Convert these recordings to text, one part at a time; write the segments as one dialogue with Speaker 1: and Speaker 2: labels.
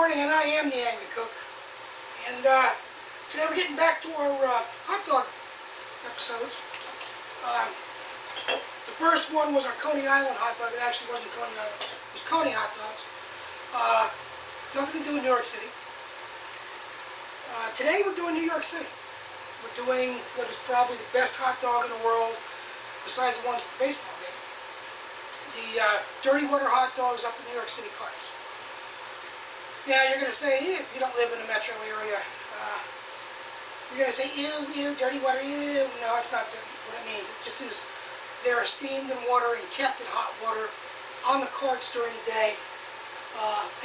Speaker 1: morning, and I am the Angry Cook. And today we're getting back to our hot dog episodes. The first one was our Coney Island hot dog. It actually wasn't Coney Island. It was Coney hot dogs. Nothing to do with New York City. Today we're doing New York City. We're doing what is probably the best hot dog in the world, besides the ones at the baseball game. The dirty water hot dogs up the New York City carts. Now you're going to say, if you don't live in the metro area, you're going to say, ew, dirty water, ew. No, it's not what it means. It just is, they're steamed in water and kept in hot water on the carts during the day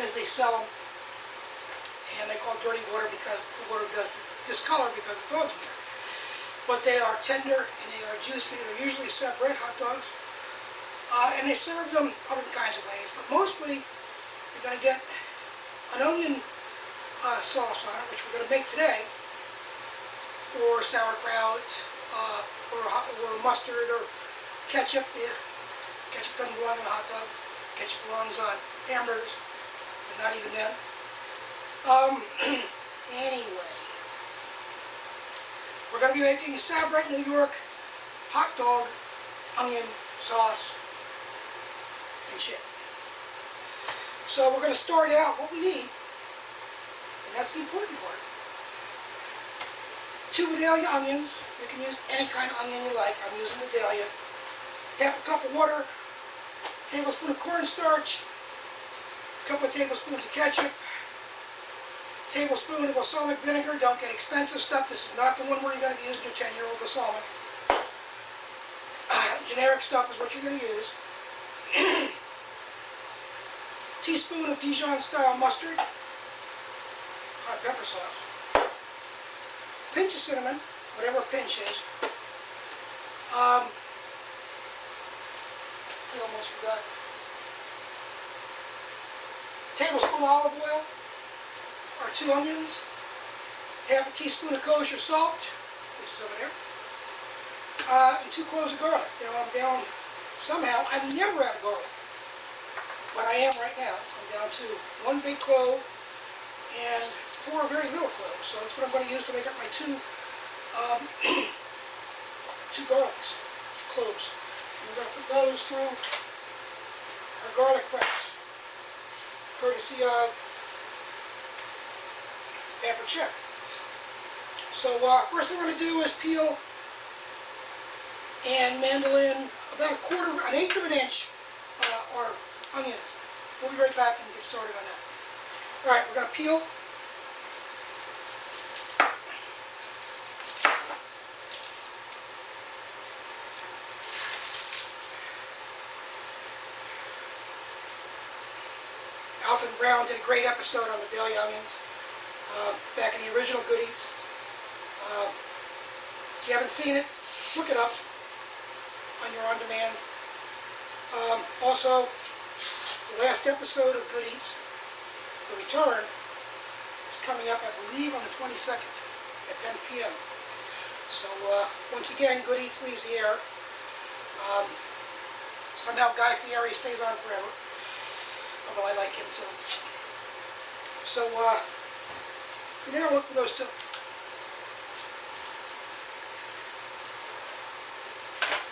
Speaker 1: as they sell them. And they call it dirty water because the water does discolor because the dog's in there. But they are tender and they are juicy. They're usually Sabrett hot dogs. And they serve them other kinds of ways. But mostly, you're going to get an onion sauce on it, which we're going to make today, or sauerkraut, or mustard, or ketchup. Ketchup doesn't belong in a hot dog. Ketchup belongs on hamburgers, but not even them. Anyway, we're going to be making Sabrett New York hot dog onion sauce and shit. So we're going to start out what we need, and that's the important part. 2 Vidalia onions. You can use any kind of onion you like. I'm using Vidalia. Half a cup of water, tablespoon of cornstarch, a couple of tablespoons of ketchup, tablespoon of balsamic vinegar. Don't get expensive stuff. This is not the one where you're going to be using your 10-year-old balsamic. Generic stuff is what you're going to use. Teaspoon of Dijon-style mustard, hot pepper sauce, pinch of cinnamon, whatever a pinch is. I almost forgot. Tablespoon of olive oil, our 2 onions, half a teaspoon of kosher salt, which is over there, and 2 cloves of garlic. Now I'm down somehow. I've never had garlic. But I am right now. I'm down to 1 big clove and 4 very little cloves. So that's what I'm going to use to make up my 2 garlics, cloves. And we're going to put those through our garlic press, courtesy of Pepper Chip. So first thing we're going to do is peel and mandolin about an eighth of an inch our onions. We'll be right back and get started on that. Alright, we're going to peel. Alton Brown did a great episode on Vidalia onions back in the original Good Eats. If you haven't seen it, look it up on your on-demand. Also, the last episode of Good Eats, The Return, is coming up, I believe, on the 22nd at 10 p.m. So, once again, Good Eats leaves the air. Somehow Guy Fieri stays on forever, although I like him too. So, you're going to look for those 2.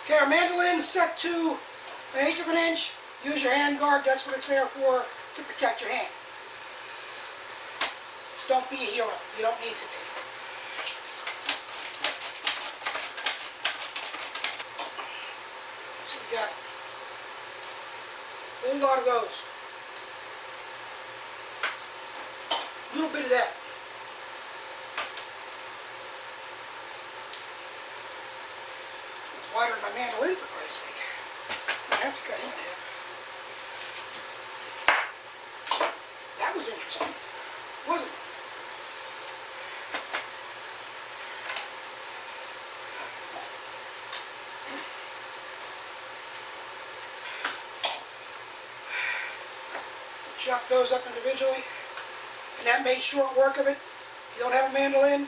Speaker 1: Okay, our mandolin's set to an eighth of an inch. Use your hand guard. That's what it's there for, to protect your hand. Don't be a hero. You don't need to be. That's what we got. A whole lot of those. A little bit of that. It's wider than my mandolin, for Christ's sake. I have to cut him in half. That was interesting, wasn't it? Chop those up individually, and that made short work of it. If you don't have a mandolin,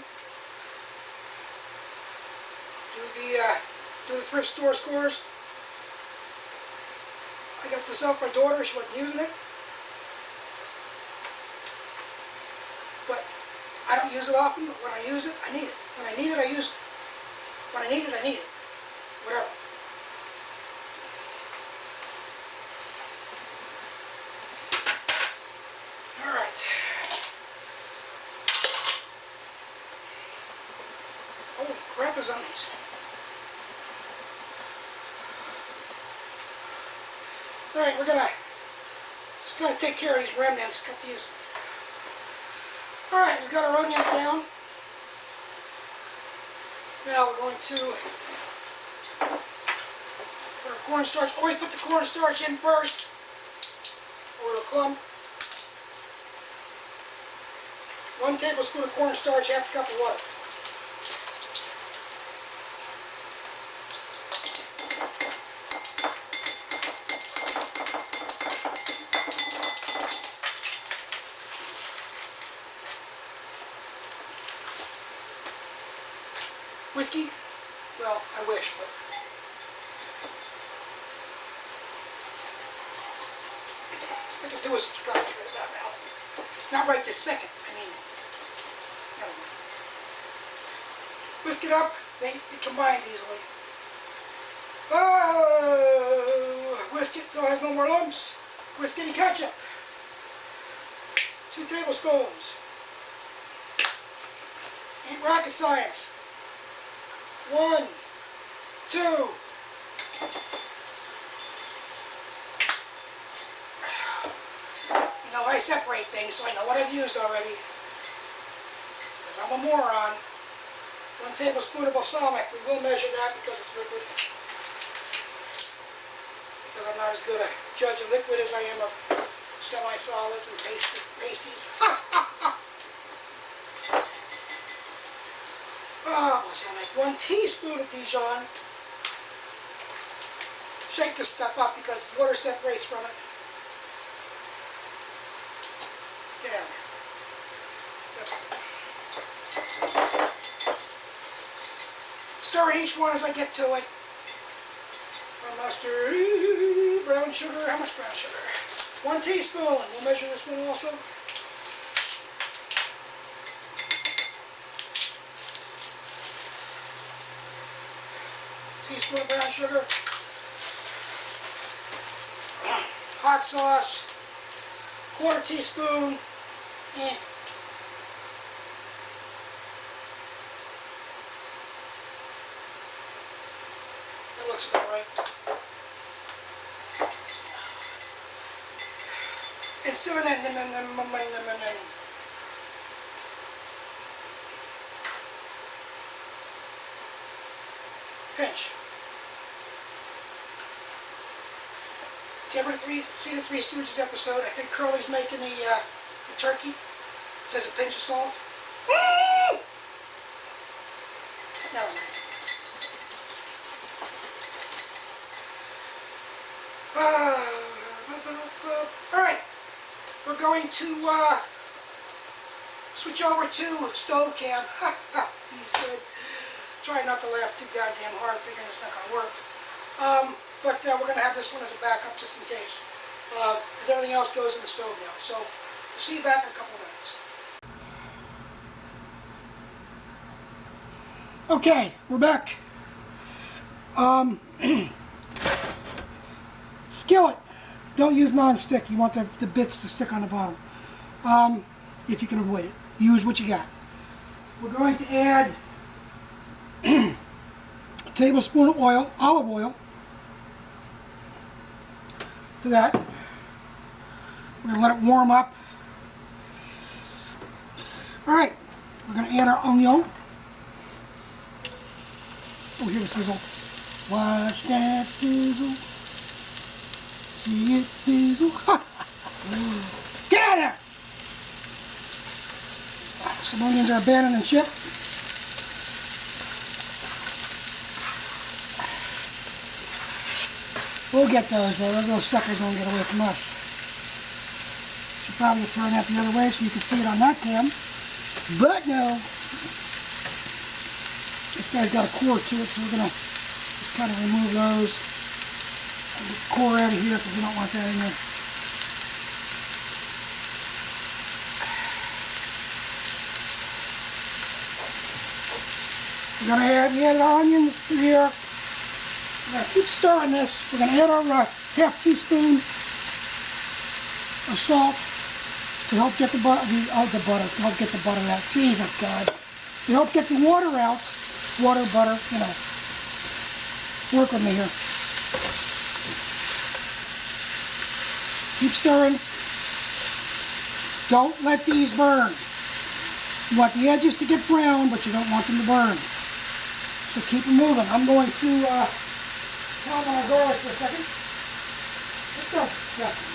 Speaker 1: do the thrift store scores. I got this off my daughter. She wasn't using it. use it often, but when I use it, I need it. When I need it, I use it. When I need it, I need it. Whatever. Alright. Holy crap is onions. Alright, we're gonna just gotta take care of these remnants, cut these. Alright, we've got our onions down. Now we're going to put our cornstarch. Always put the cornstarch in first, or it'll clump. 1 tablespoon of cornstarch, half a cup of water. Whiskey? Well, I wish, but I could do with some scotch right about now. Not right this second. I mean, never mind. Whisk it up. It combines easily. Oh, whisk it till it has no more lumps. Whisk any ketchup. 2 tablespoons. Ain't rocket science. 1, 2. You know, I separate things, so I know what I've used already. Because I'm a moron. 1 tablespoon of balsamic. We will measure that because it's liquid. Because I'm not as good a judge of liquid as I am of semi-solids and pasties. Oh, balsamic. 1 teaspoon of Dijon. Shake this stuff up because water separates from it. Get out of here. Stir each one as I get to it. Mustard, brown sugar. How much brown sugar? 1 teaspoon. We'll measure this one also. Teaspoon of brown sugar. Hot sauce. 1/4 teaspoon. That looks about right. And cinnamon. Pinch. Did you ever see the Three Stooges episode? I think Curly's making the turkey. It says a pinch of salt. Never mind. Alright. We're going to switch over to stove cam. He said. Try not to laugh too goddamn hard, figuring it's not going to work. But we're going to have this one as a backup just in case. Because everything else goes in the stove now. So, we'll see you back in a couple of minutes. Okay, we're back. Skillet. Don't use non-stick. You want the bits to stick on the bottom. If you can avoid it. Use what you got. We're going to add a tablespoon of oil, olive oil, to that. We're going to let it warm up. Alright, we're going to add our onion. Oh, hear the sizzle. Watch that sizzle. See it sizzle. Get out of there! Some onions are abandoned ship. We'll get those though. Those little suckers won't get away from us. Should probably turn that the other way so you can see it on that cam. But no. This guy's got a core to it, so we're going to just kind of remove those. And get the core out of here because we don't want that in there. We're going to add our onions to here. We're going to keep stirring this. We're going to add our half teaspoon of salt to help get the butter, to help get the butter out. Jesus God. To help get the water out. Water, butter, you know. Work with me here. Keep stirring. Don't let these burn. You want the edges to get brown, but you don't want them to burn. So keep them moving. I'm going to pound my garlic for a second. It's so disgusting.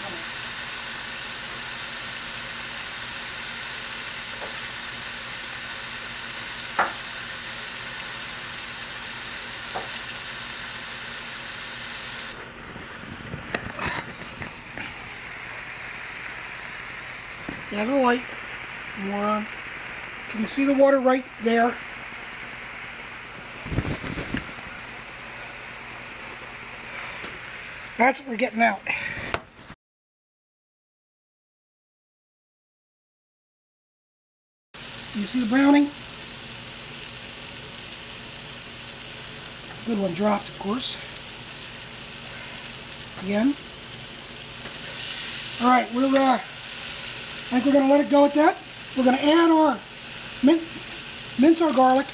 Speaker 1: Yeah, the light. More on. Can you see the water right there? That's what we're getting out. You see the browning? Good one dropped, of course. Again. Alright, I think we're going to let it go at that. We're going to add our mince our garlic.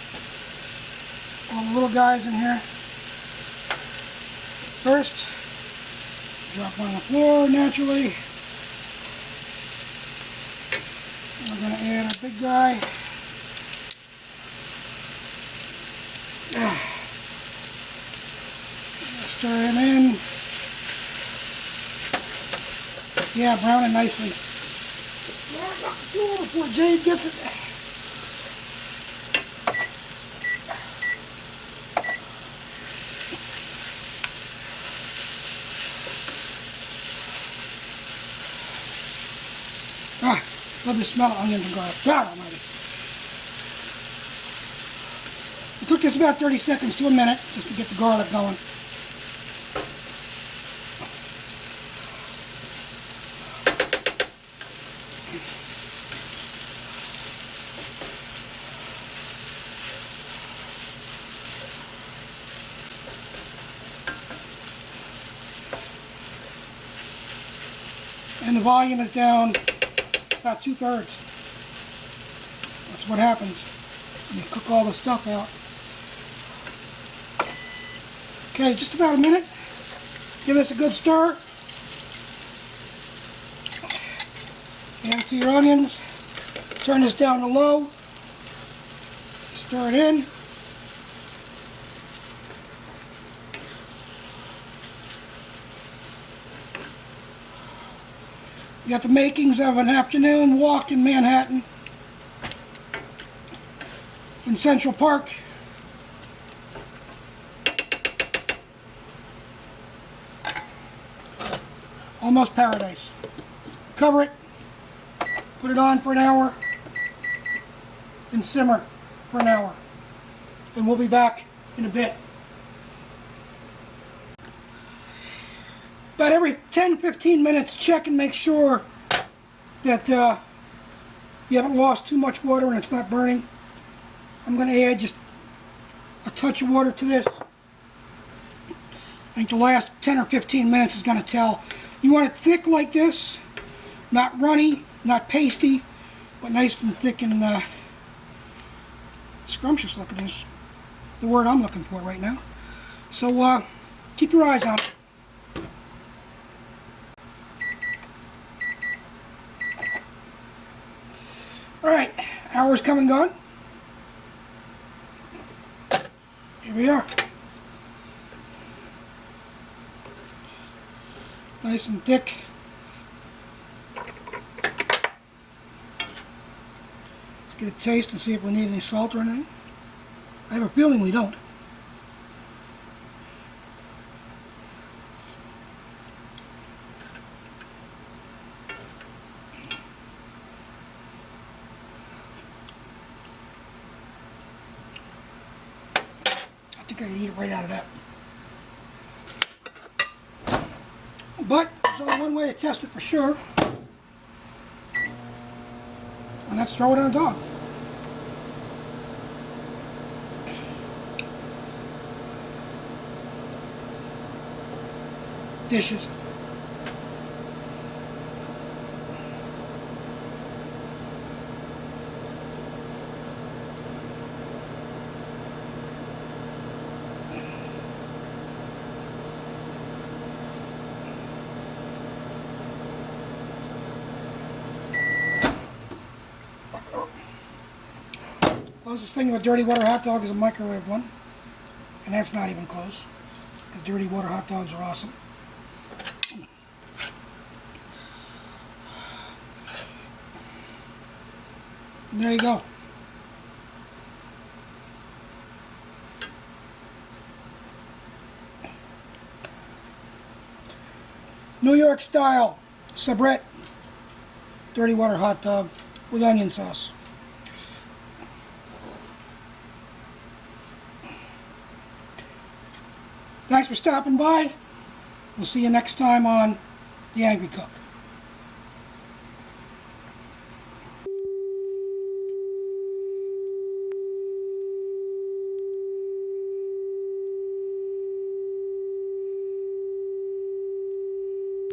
Speaker 1: All the little guys in here. First, drop on the floor naturally. We're going to add our big guy. Stir him in. Yeah, browning nicely. Before Jade gets it. Love the smell of onions and garlic. God almighty. It took us about 30 seconds to a minute just to get the garlic going. And the volume is down about 2/3. That's what happens when you cook all the stuff out. Okay, just about a minute. Give this a good stir. Add it to your onions. Turn this down to low. Stir it in. You got the makings of an afternoon walk in Manhattan, in Central Park. Almost paradise. Cover it, put it on for an hour, and simmer for an hour. And we'll be back in a bit. About every 10-15 minutes, check and make sure that you haven't lost too much water and it's not burning. I'm going to add just a touch of water to this. I think the last 10 or 15 minutes is going to tell. You want it thick like this, not runny, not pasty, but nice and thick and scrumptious looking is the word I'm looking for right now. So keep your eyes on it. Alright, hour's come and gone. Here we are. Nice and thick. Let's get a taste and see if we need any salt or anything. I have a feeling we don't. I think I could eat it right out of that. But there's only one way to test it for sure, and that's throw it on a dog. dishes. Closest thing to a dirty water hot dog is a microwave one, and that's not even close, because dirty water hot dogs are awesome. And there you go. New York style Sabrett dirty water hot dog with onion sauce. Thanks for stopping by. We'll see you next time on The Angry Cook.